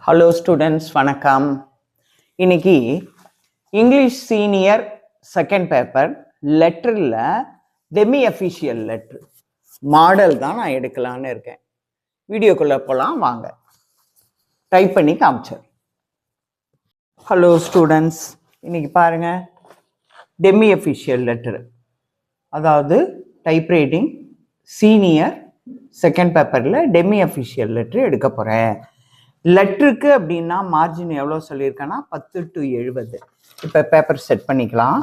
Hello students, வணக்கம். இன்னைக்கு English senior second paper லெட்டரில் டெமி அஃபிஷியல் லெட்ரு மாடல் தான் நான் எடுக்கலான்னு இருக்கேன். வீடியோக்குள்ளே போகலாம் வாங்க. டைப் பண்ணி காமிச்சேன். ஹலோ ஸ்டூடெண்ட்ஸ், இன்னைக்கு பாருங்கள், டெமி அஃபிஷியல் லெட்ரு, அதாவது டைப் ரைட்டிங் சீனியர் செகண்ட் பேப்பரில் டெமி அஃபிஷியல் லெட்ரு எடுக்க போகிறேன். லெட்டருக்கு அப்படின்னா மார்ஜின் எவ்வளோ சொல்லியிருக்கேன்னா 10 to 70. இப்போ பேப்பர் செட் பண்ணிக்கலாம்.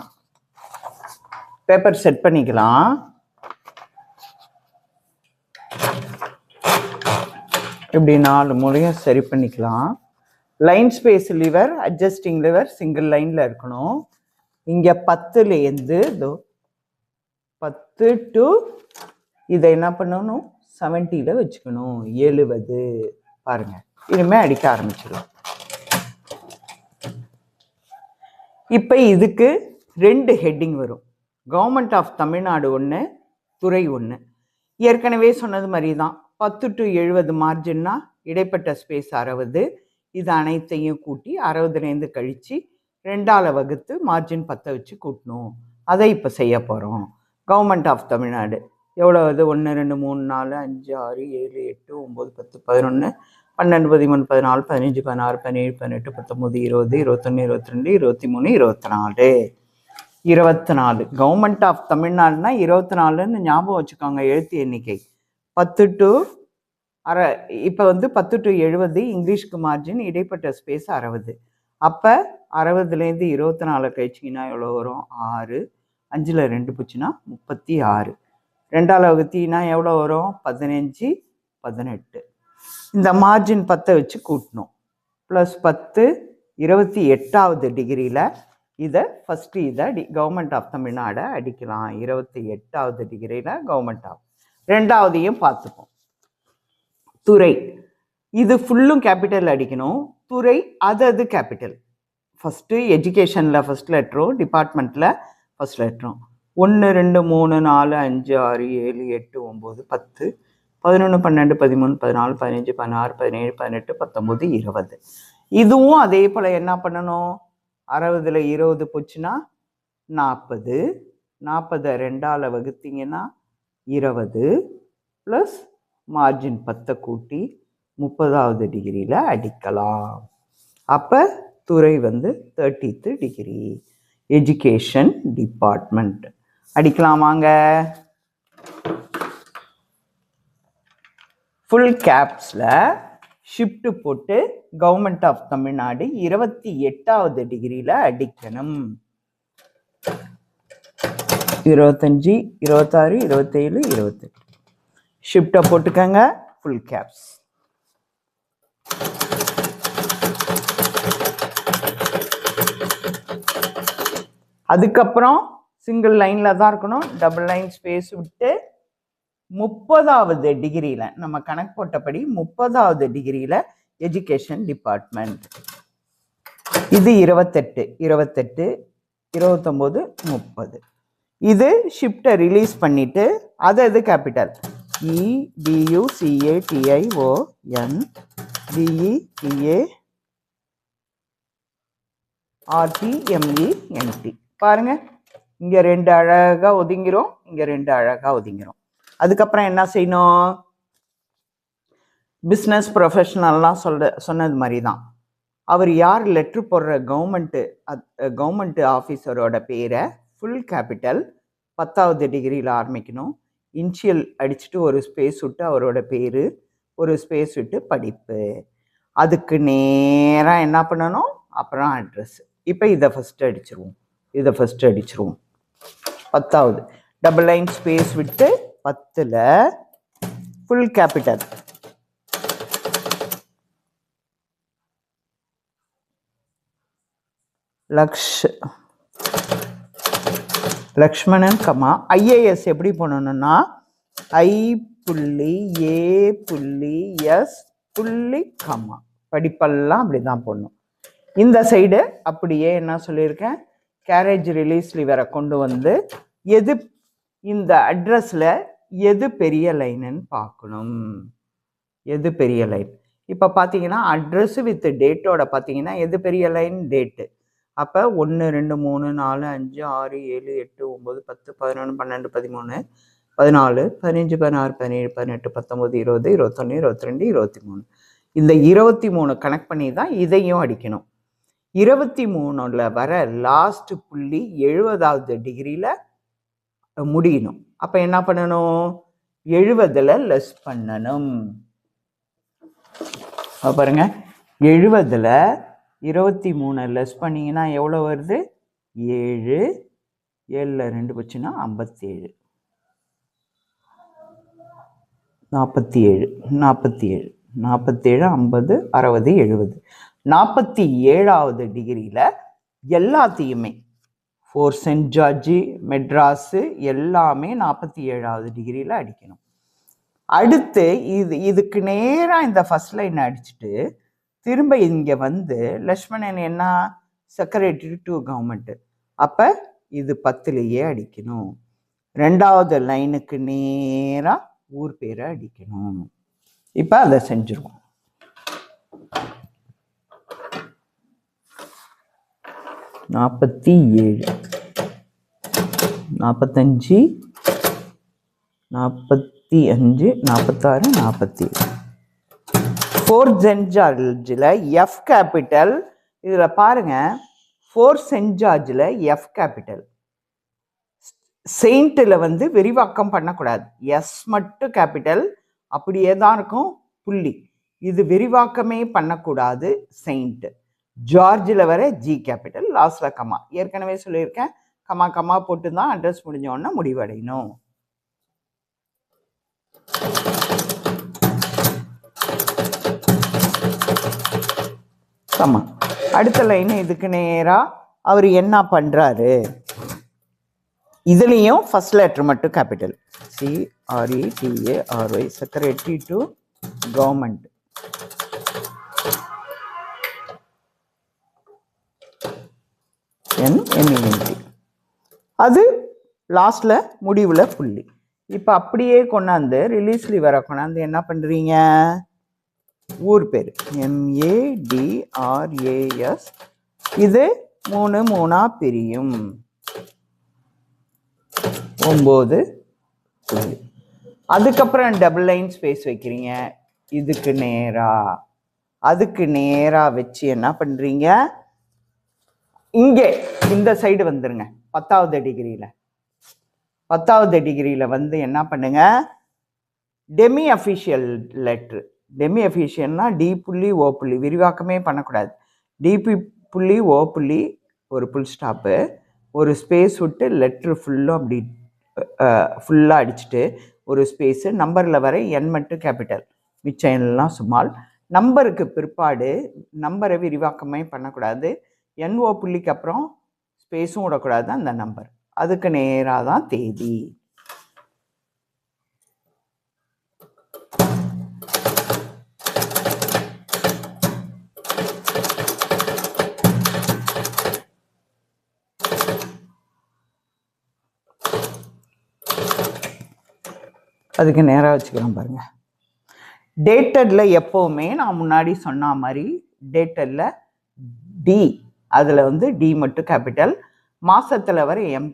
இப்படி 4 முறையும் சரி பண்ணிக்கலாம். Line space liver, adjusting liver single லைனில் இருக்கணும். இங்கே 10லேருந்து 10 to இதை என்ன பண்ணணும், 70ல் வச்சுக்கணும். 70 பாருங்கள். இனிமேல் அடிக்க ஆரம்பிச்சிடலாம். இப்போ இதுக்கு 2 ஹெட்டிங் வரும். கவர்மெண்ட் ஆஃப் தமிழ்நாடு 1, துறை 1. ஏற்கனவே சொன்னது மாதிரி தான். 10 to 70 மார்ஜின்னா இடைப்பட்ட ஸ்பேஸ் 60. இது அனைத்தையும் கூட்டி 60லேருந்து கழித்து 2ஆல் வகுத்து மார்ஜின் 10 வச்சு கூட்டணும். அதை இப்போ செய்ய போகிறோம். கவர்மெண்ட் ஆஃப் தமிழ்நாடு எவ்வளோ அது? 1 2 3 4 5 6 7 8 9 10 11 12 13 14 15 16 17 18 19 20 21 22 23 24 24. கவர்மெண்ட் ஆஃப் தமிழ்நாடுனா 24ன்னு ஞாபகம் வச்சுக்கோங்க. எழுத்து எண்ணிக்கை 10 to இப்போ 10 to 70 இங்கிலீஷ்க்கு மார்ஜின், இடைப்பட்ட ஸ்பேஸ் 60. அப்போ 60லேருந்து 24 கழிச்சிங்கன்னா எவ்வளோ வரும்? 6. 5ல் 2 போச்சுன்னா 36. 2ஆல் வகுத்தினா எவ்வளோ வரும்? 15 18. இந்த மார்ஜின் 10 வச்சு கூட்டணும். ப்ளஸ் 10 28வது டிகிரியில் இதை ஃபஸ்ட்டு கவர்மெண்ட் ஆஃப் தமிழ்நாடை அடிக்கலாம். 28வது டிகிரியில் கவர்மெண்ட் ஆஃப். 2ஆவதையும் பார்த்துப்போம். துறை, இது ஃபுல்லும் கேபிட்டல் அடிக்கணும். துறை அது கேபிட்டல். ஃபஸ்ட்டு எஜுகேஷனில் ஃபஸ்ட் லெட்டரும், டிபார்ட்மெண்ட்டில் ஃபஸ்ட் லெட்டரும். 1 2 3 4 5 6 7 8 9 10 11 12 13 14 15 16 17 18 19 20. இதுவும் அதே போல் என்ன பண்ணணும்? 60ல் 20 போச்சுன்னா 40. 40 2ஆல் வகுத்திங்கன்னா 20 ப்ளஸ் மார்ஜின் 10 கூட்டி 30வது டிகிரியில் அடிக்கலாம். அப்போ துறை 30th டிகிரி. எஜுகேஷன் டிபார்ட்மெண்ட் அடிக்கலாமாங்க? ஃபுல் கேப்ஸில் ஷிஃப்ட் போட்டு கவர்மெண்ட் ஆஃப் தமிழ்நாடு 28வது டிகிரியில் அடிக்கணும். 25 26 27 28 ஷிஃப்டை போட்டுக்கங்க. Full caps. அதுக்கப்புறம் சிங்கிள் லைனில் தான் இருக்கணும். டபுள் லைன் ஸ்பேஸ் விட்டு 30வது டிகிரியில், நம்ம கணக்கு போட்டபடி 30வது டிகிரியில் எஜுகேஷன் டிபார்ட்மெண்ட். இது 28 28 29 30. இது ஷிஃப்டை ரிலீஸ் பண்ணிவிட்டு அது கேபிட்டல் EDUCATION DEPARTMENT. பாருங்க, இங்கே 2 அழகாக ஒதுங்கிறோம், இங்கே 2 அழகாக ஒதுங்கிறோம். அதுக்கப்புறம் என்ன செய்யணும்? பிஸ்னஸ் ப்ரொஃபஷனல்லாம் சொன்னது மாதிரி தான். அவர் யார் லெட்ரு போடுற கவர்மெண்ட்டு ஆஃபீஸரோட பேரை ஃபுல் கேபிட்டல் 10வது டிகிரியில் ஆரம்பிக்கணும். இனிஷியல் அடிச்சுட்டு ஒரு ஸ்பேஸ் விட்டு அவரோட பேர், ஒரு ஸ்பேஸ் விட்டு படிப்பு. அதுக்கு நேராக என்ன பண்ணணும்? அப்புறம் அட்ரஸ். இப்போ இதை ஃபஸ்ட்டு அடிச்சிருவோம். 10வது டபுள் லைன் ஸ்பேஸ் விட்டு 10ல் full capital Lakshmanan comma IAS எப்படி பண்ணணும்னா I.A.S. கமா படிப்பெல்லாம் அப்படி தான் போடணும். இந்த சைடு அப்படியே என்ன சொல்லியிருக்கேன், கேரேஜ் ரிலீஸ் லிவரை கொண்டு வந்து எது இந்த அட்ரஸில் எது பெரிய லைனுன்னு பார்க்கணும். எது பெரிய லைன்? இப்போ பார்த்தீங்கன்னா அட்ரஸ் வித் டேட்டோட பார்த்தீங்கன்னா எது பெரிய லைன்? டேட்டு. அப்போ 1 2 3 4 5 6 7 8 9 10 11 12 13 14 15 16 17 18 19 20 21 22 23. இந்த 23 கனெக்ட் பண்ணி தான் இதையும் அடிக்கணும். 23ல் வர லாஸ்ட் புள்ளி 70வது டிகிரியில் முடியணும். அப்போ என்ன பண்ணணும்? 70ல் லெஸ் பண்ணணும். பாருங்க, 70ல் 23 லெஸ் பண்ணிங்கன்னா எவ்வளோ வருது? 7. 7ல் 2 போச்சுன்னா 57. 47 47 47 50 60 70. 47வது டிகிரியில் எல்லாத்தையுமே ஃபோர்ட் சென்ட் ஜார்ஜ், மெட்ராஸு எல்லாமே 47வது டிகிரியில் அடிக்கணும். அடுத்து இதுக்கு நேராக இந்த ஃபர்ஸ்ட் லைன் அடிச்சுட்டு திரும்ப இங்கே வந்து லக்ஷ்மணன் என்ன? Secretary to government. அப்போ இது 10லேயே அடிக்கணும். 2வது லைனுக்கு நேராக ஊர் பேரை அடிக்கணும். இப்போ அதை செஞ்சுருவோம். நாற்பத்தி 45 45 46 47. ஃபோர்ட் சென்ட் ஜார்ஜில் எஃப் கேபிட்டல். இதில் பாருங்க, ஃபோர்ட் சென்ட் ஜார்ஜில் எஃப் கேபிட்டல். செயின்ட்டில் வந்து விரிவாக்கம் பண்ணக்கூடாது. எஸ் மட்டும் கேபிட்டல், அப்படியே தான் இருக்கும் புள்ளி. இது விரிவாக்கமே பண்ணக்கூடாது செயின்ட்டு. ஜார்ஜில் வர ஜி கேபிட்டல், லாஸ்டில் கமா. ஏற்கனவே சொல்லியிருக்கேன், கமா கமா போட்டு தான் அட்ரஸ் முடிஞ்சோடனே முடிவடையணும். கமா. அடுத்த லைன் இதுக்கு நேராக அவர் என்ன பண்ணுறாரு? இதுலேயும் ஃபர்ஸ்ட் லெட்டர் மட்டும் capital. CRETARY, secretary to government. NMENT. அது லாஸ்டில் முடிவில் புள்ளி. இப்போ அப்படியே கொண்டாந்து ரிலீஸ்லி வர கொண்டாந்து என்ன பண்ணுறீங்க? ஊர் பேர் MADRAS. இது 3 3 பிரியும் 9 புள்ளி. அதுக்கப்புறம் டபுள் லைன் ஸ்பேஸ் வைக்கிறீங்க. இதுக்கு அதுக்கு நேராக வச்சு என்ன பண்ணுறீங்க? இங்கே இந்த சைடு வந்துருங்க. 10வது டிகிரியில் 10வது டிகிரியில் வந்து என்ன பண்ணுங்க? Demi official letter. டெமி அஃபிஷியல்னா டி புள்ளி ஓ புள்ளி, விரிவாக்கமே பண்ணக்கூடாது. டிபி புள்ளி ஓ புள்ளி, ஒரு புல் ஸ்டாப்பு, ஒரு ஸ்பேஸ் விட்டு லெட்ரு ஃபுல்லும் அப்படி ஃபுல்லாக அடிச்சுட்டு ஒரு ஸ்பேஸு. நம்பரில் வர என் மட்டும் கேபிட்டல், மிச்சம் எல்லாம் சுமால். நம்பருக்கு பிற்பாடு நம்பரை விரிவாக்கமே பண்ணக்கூடாது. NO புள்ளிக்கு அப்புறம் ஸ்பேஸும் விடக்கூடாது அந்த நம்பர். அதுக்கு நேராக தான் தேதி. அதுக்கு நேராக வச்சுக்கலாம் பாருங்க. டேட்டடில் எப்போவுமே நான் முன்னாடி சொன்ன மாதிரி டேட்டடில் டி, அதில் வந்து டி மட்டும் கேபிட்டல். மாசத்தில் வர எம்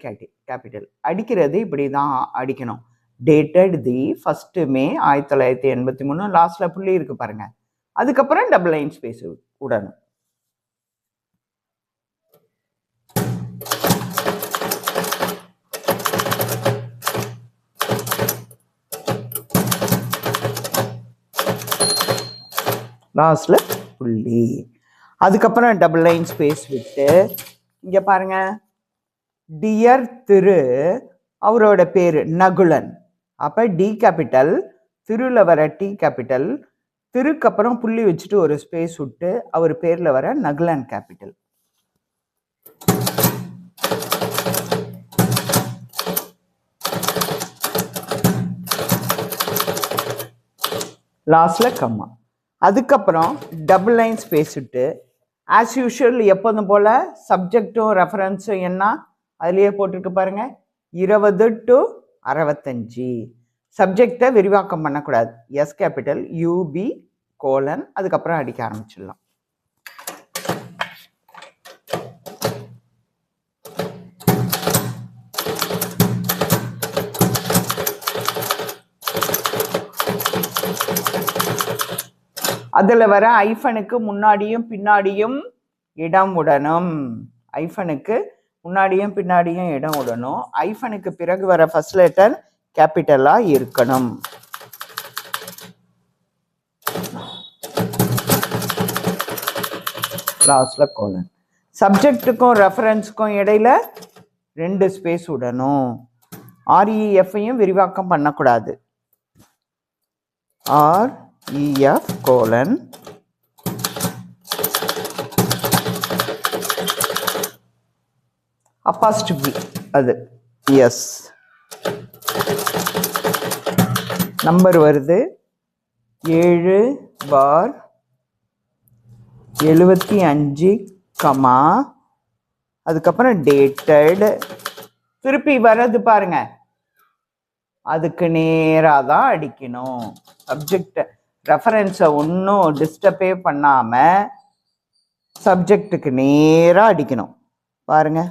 கேபிட்டல். அடிக்கிறது இப்படி தான் அடிக்கணும். டேட்டட் தி 1 மே 1983. லாஸ்ட்டில் புள்ளி இருக்கு பாருங்க. அதுக்கப்புறம் டபுள் லைன் ஸ்பேஸ் விடணும். லாஸ்ட்ல புள்ளி. அதுக்கப்புறம் டபுள் லைன் ஸ்பேஸ் விட்டு இங்கே பாருங்க, டியர் திரு, அவரோட பேர் நகுலன். அப்போ டி கேபிட்டல், திருவில் வர டி கேபிட்டல், திருக்கு அப்புறம் புள்ளி வச்சுட்டு ஒரு ஸ்பேஸ் விட்டு அவர் பேரில் வர நகுலன் கேபிட்டல். லாஸ்டில் கம்மா. அதுக்கப்புறம் டபுள் லைன் ஸ்பேஸ் விட்டு ஆஸ் யூஷுவல் எப்போதும் போல் சப்ஜெக்டும் ரெஃபரன்ஸும் என்ன அதுலேயே போட்டிருக்கு பாருங்கள், 20 to 65. சப்ஜெக்டை விரிவாக்கம் பண்ணக்கூடாது. எஸ் கேபிட்டல், UB கோலன், அதுக்கப்புறம் அடிக்க ஆரம்பிச்சிடலாம். அதில் வர ஐஃபனுக்கு முன்னாடியும் பின்னாடியும் இடம் விடணும். ஐஃபனுக்கு முன்னாடியும் பின்னாடியும் இடம் விடணும். ஐஃபனுக்கு பிறகு வர ஃபர்ஸ்ட் லெட்டர் கேபிட்டலாக இருக்கணும். லாஸ்ட்ல கோலன். சப்ஜெக்டுக்கும் ரெஃபரன்ஸுக்கும் இடையில 2 ஸ்பேஸ் விடணும். ஆர்இஎஃப்ஐயும் விரிவாக்கம் பண்ணக்கூடாது. ஆர்இஎஃப் கோலன் அப்பாஸ்ட்ரோஃபி அது எஸ். நம்பர் வருது 7/75, அதுக்கப்புறம் டேட்டட். திருப்பி வர்றது பாருங்க, அதுக்கு நேராக தான் அடிக்கணும். சப்ஜெக்ட் ரெஃபரன்ஸை ஒன்றும் டிஸ்டர்பே பண்ணாமல் சப்ஜெக்டுக்கு நேராக அடிக்கணும். பாருங்க,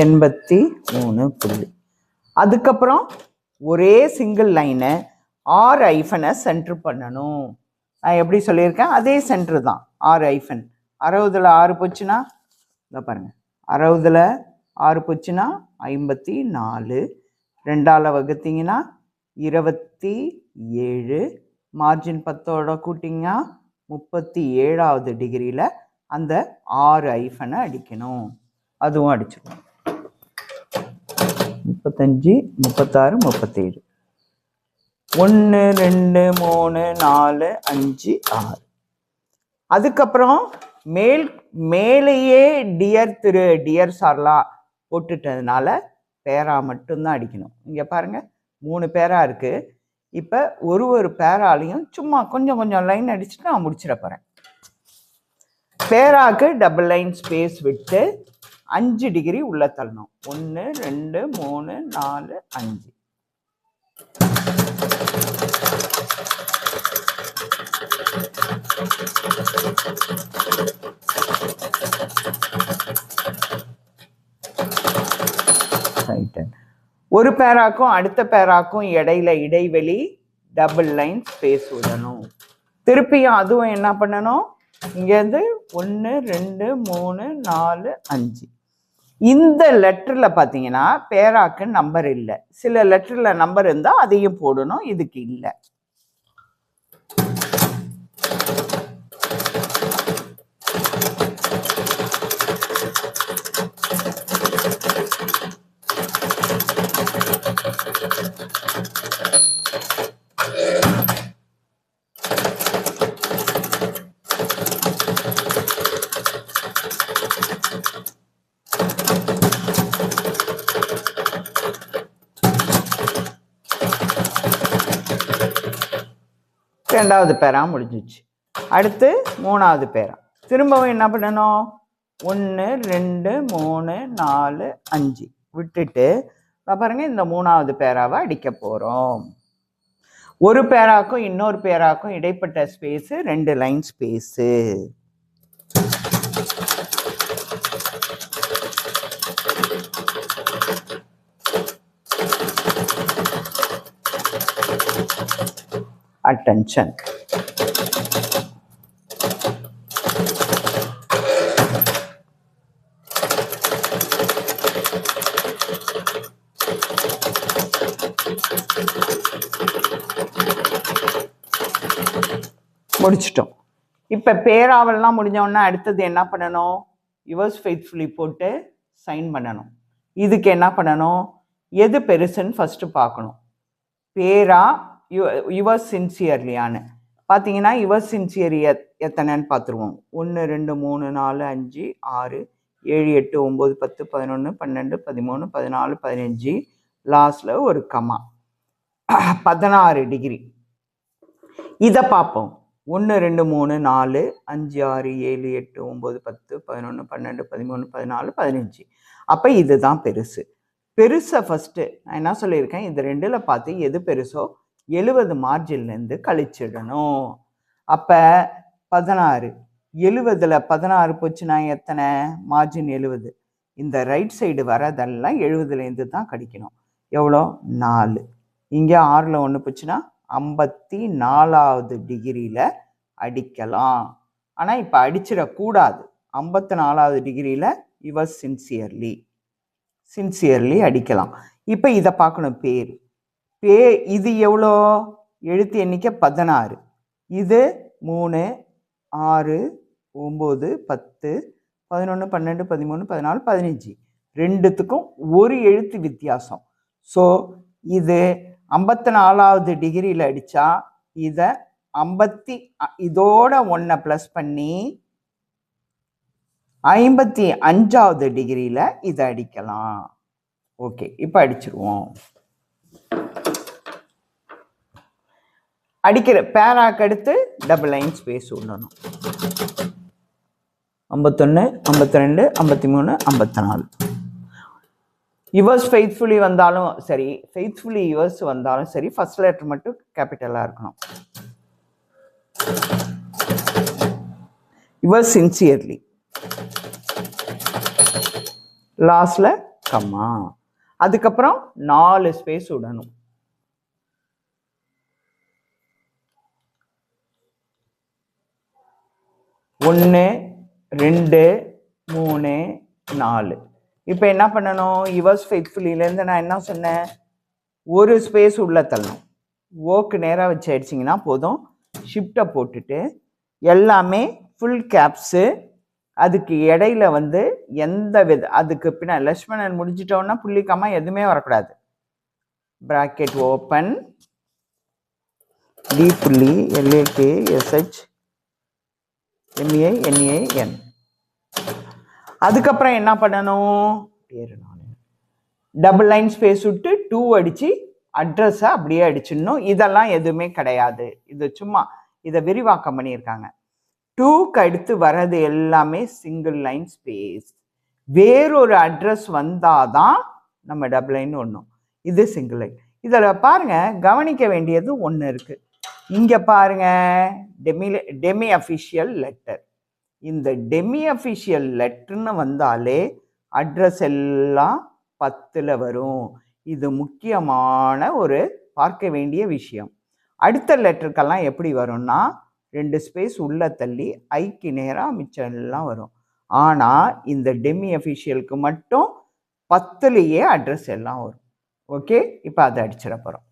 $83. அதுக்கப்புறம் ஒரே சிங்கிள் லைனை ஆர் ஐஃபனை சென்டர் பண்ணணும். நான் எப்படி சொல்லியிருக்கேன் அதே சென்டர் தான். ஆர் ஐஃபன் 60ல் 6 போச்சுன்னா இதை பாருங்கள், 60ல் 6 போச்சுன்னா 54, 2ஆல் வகுத்தீங்கன்னா 27, மார்ஜின் 10ஓட கூட்டிங்கன்னா 37வது டிகிரியில் அந்த ஆர் ஐஃபனை அடிக்கணும். அதுவும் அடிச்சிடணும். 35, 36, 37, 1 2 3 4 5 6. அதுக்கப்புறம் மேலேயே டியர் சார்லாம் போட்டுட்டதுனால பேரா மட்டும்தான் அடிக்கணும். இங்கே பாருங்க 3 பேரா இருக்கு. இப்போ ஒரு பேராலையும் சும்மா கொஞ்சம் லைன் அடிச்சுட்டு நான் முடிச்சிட போகிறேன். பேராக்கு டபுள் லைன் ஸ்பேஸ் விட்டு 5 டிகிரி உள்ள தள்ளணும். 1 2 3 4 5. ஒரு பேராக்கும் அடுத்த பேராக்கும் இடைவெளி டபுள் லைன் ஸ்பேஸ் விடணும். திருப்பியும் அதுவும் என்ன பண்ணணும், இங்கேருந்து 1 2 3 4 5. இந்த லெட்டரில் பார்த்தீங்கன்னா பேராக்கு நம்பர் இல்லை. சில லெட்டரில் நம்பர் இருந்தால் அதையும் போடணும், இதுக்கு இல்லை. ரெண்டாவது பேரா முடிஞ்சிச்சு. அடுத்து மூணாவது பேரா. திரும்பவும் என்ன பண்ணணும், 1 2 3 4 5 விட்டுட்டு பாருங்க இந்த மூணாவது பேராவை அடிக்க போகிறோம். ஒரு பேராக்கும் இன்னொரு பேராக்கும் இடைப்பட்ட ஸ்பேஸு 2 லைன் ஸ்பேஸு. Attention. முடிச்சிட்டோம். இப்போ பேராவெல்லாம் முடிஞ்சோன்னா அடுத்தது என்ன பண்ணணும், யுவர்ஸ் ஃபெய்த்ஃபுல்லி போட்டு சைன் பண்ணணும். இதுக்கு என்ன பண்ணணும், எது பெருசுன்னு ஃபஸ்ட்டு பார்க்கணும். பேரா யுவர்ஸ் சின்சியர்லியான்னு பார்த்தீங்கன்னா யுவர்ஸ் சின்சியர் எத்தனைன்னு பார்த்துருவோம். 1 2 3 4 5 6 7 8 9 10 11 12 13 14 15, லாஸ்டில் ஒரு கமா 16 டிகிரி. இதை பார்ப்போம். 1 2 3 4 5 6 7 8 9 10 11 12 13 14 15. அப்போ இதுதான் பெருசு. பெருசை ஃபஸ்ட்டு நான் என்ன சொல்லியிருக்கேன், இது ரெண்டில் பார்த்து எது பெருசோ 70 மார்ஜின்லேருந்து கழிச்சிடணும். அப்போ 16, 70ல் 16 போச்சுன்னா எத்தனை? மார்ஜின் 70. இந்த ரைட் சைடு வரதெல்லாம் 70லேருந்து தான் கழிக்கணும். எவ்வளோ? 4. இங்கே 6ல் 1 போச்சுன்னா 54வது டிகிரியில் அடிக்கலாம். ஆனால் இப்போ அடிச்சிடக்கூடாது. 54வது டிகிரியில் யுவர் சின்சியர்லி அடிக்கலாம். இப்போ இதை பார்க்கணும். இது எவ்வளோ? எழுத்து எண்ணிக்கை 16. இது 3, 6, 9, 10, 11, 12, 13, 14, 15. ரெண்டுத்துக்கும் ஒரு எழுத்து வித்தியாசம். ஸோ இது 54வது டிகிரியில் அடித்தா இதை இதோட 1 ப்ளஸ் பண்ணி 55வது டிகிரியில் இதை அடிக்கலாம். ஓகே, இப்போ அடிச்சிருவோம். அடிக்கிற பேராக்கு அடுத்து டபுள் லைன் ஸ்பேஸ் விடணும். 51, 52, 53, 54. யுவர்ஸ் ஃபெய்த்ஃபுல்லி வந்தாலும் சரி, ஃபெய்த்ஃபுல்லி யுவர்ஸ் வந்தாலும் சரி, ஃபர்ஸ்ட் லெட்டர் மட்டும் கேபிட்டலாக இருக்கணும். யுவர்ஸ் சின்சியர்லி, லாஸ்ட்ல கம்மா. அதுக்கப்புறம் 4 ஸ்பேஸ் விடணும். 1, 2, 3, 4. இப்போ என்ன பண்ணணும்? யுவர்ஸ் ஃபெய்த்ஃபுல்லிலேருந்து நான் என்ன சொன்னேன்? ஒரு ஸ்பேஸ் உள்ள தள்ளணும். ஓக்கு நேராக வச்சு அடிச்சிங்கன்னா போதும். ஷிஃப்டை போட்டுட்டு எல்லாமே ஃபுல் கேப்ஸு. அதுக்கு இடையில எந்த அதுக்கு பின்னாடி லட்சுமணன் முடிஞ்சிட்டோன்னா புள்ளிக்காம எதுவுமே வரக்கூடாது. பிராக்கெட் ஓப்பன், டி புள்ளி, LAK SH MEINEIN. அதுக்கப்புறம் என்ன பண்ணணும்? டபுள் லைன் ஸ்பேஸ் விட்டு 2 அடித்து அட்ரஸை அப்படியே அடிச்சிடணும். இதெல்லாம் எதுவுமே கிடையாது. இது சும்மா இதை விரிவாக்கம் பண்ணியிருக்காங்க. 2க்கு அடுத்து வர்றது எல்லாமே சிங்கிள் லைன் ஸ்பேஸ். வேறொரு அட்ரஸ் வந்தாதான் நம்ம டபுள் லைன் ஒன்றும். இது சிங்கிள் லைன். இதில் பாருங்க, கவனிக்க வேண்டியது ஒன்று இருக்கு. இங்கே பாருங்க, டெமி அஃபிஷியல் லெட்டர். இந்த டெமி அஃபிஷியல் லெட்டர்னு வந்தாலே அட்ரஸ் எல்லாம் 10ல் வரும். இது முக்கியமான ஒரு பார்க்க வேண்டிய விஷயம். அடுத்த லெட்டருக்கெல்லாம் எப்படி வரும்னா 2 ஸ்பேஸ் உள்ள தள்ளி ஐக்கு நேராக மிச்சம் எல்லாம் வரும். ஆனால் இந்த டெமி அஃபிஷியலுக்கு மட்டும் 10லேயே அட்ரஸ் எல்லாம் வரும். ஓகே, இப்போ அதை அடிச்சிட போகிறோம்.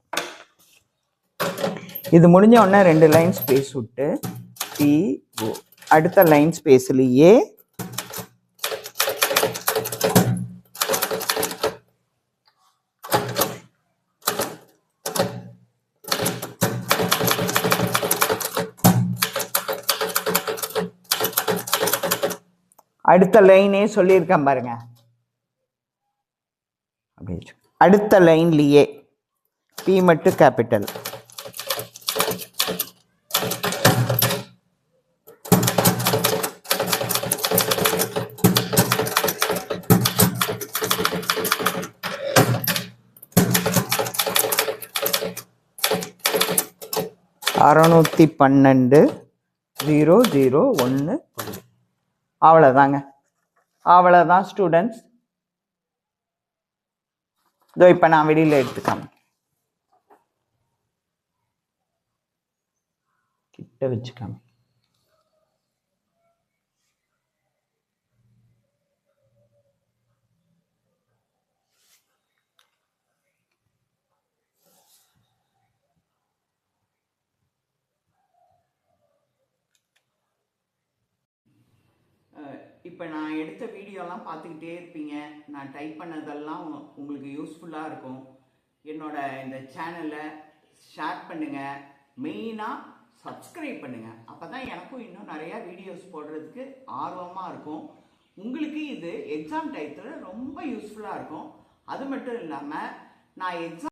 இது முடிஞ்ச உடனே 2 லைன் ஸ்பேஸ் விட்டு PO. அடுத்த லைன் ஸ்பேஸ்லேயே அடுத்த லைனே சொல்லியிருக்கேன் பாருங்க. அடுத்த லைன்லயே P மட்டும் கேபிட்டல். அறுநூத்தி 12 001. அவ்வளோதாங்க. அவ்வளோதான் ஸ்டூடெண்ட்ஸ். இதோ இப்போ நான் வெளியில் எடுத்துக்காம கிட்ட வச்சுக்காம இப்போ நான் எடுத்த வீடியோலாம் பார்த்துக்கிட்டே இருப்பீங்க. நான் டைப் பண்ணதெல்லாம் உங்களுக்கு யூஸ்ஃபுல்லாக இருக்கும். என்னோட இந்த சேனலை ஷேர் பண்ணுங்கள், மெயினாக சப்ஸ்கிரைப் பண்ணுங்கள். அப்போ தான் எனக்கும் இன்னும் நிறையா வீடியோஸ் போடுறதுக்கு ஆர்வமாக இருக்கும். உங்களுக்கு இது எக்ஸாம் டைத்தில் ரொம்ப யூஸ்ஃபுல்லாக இருக்கும். அது மட்டும் இல்லாமல் நான் எக்ஸாம்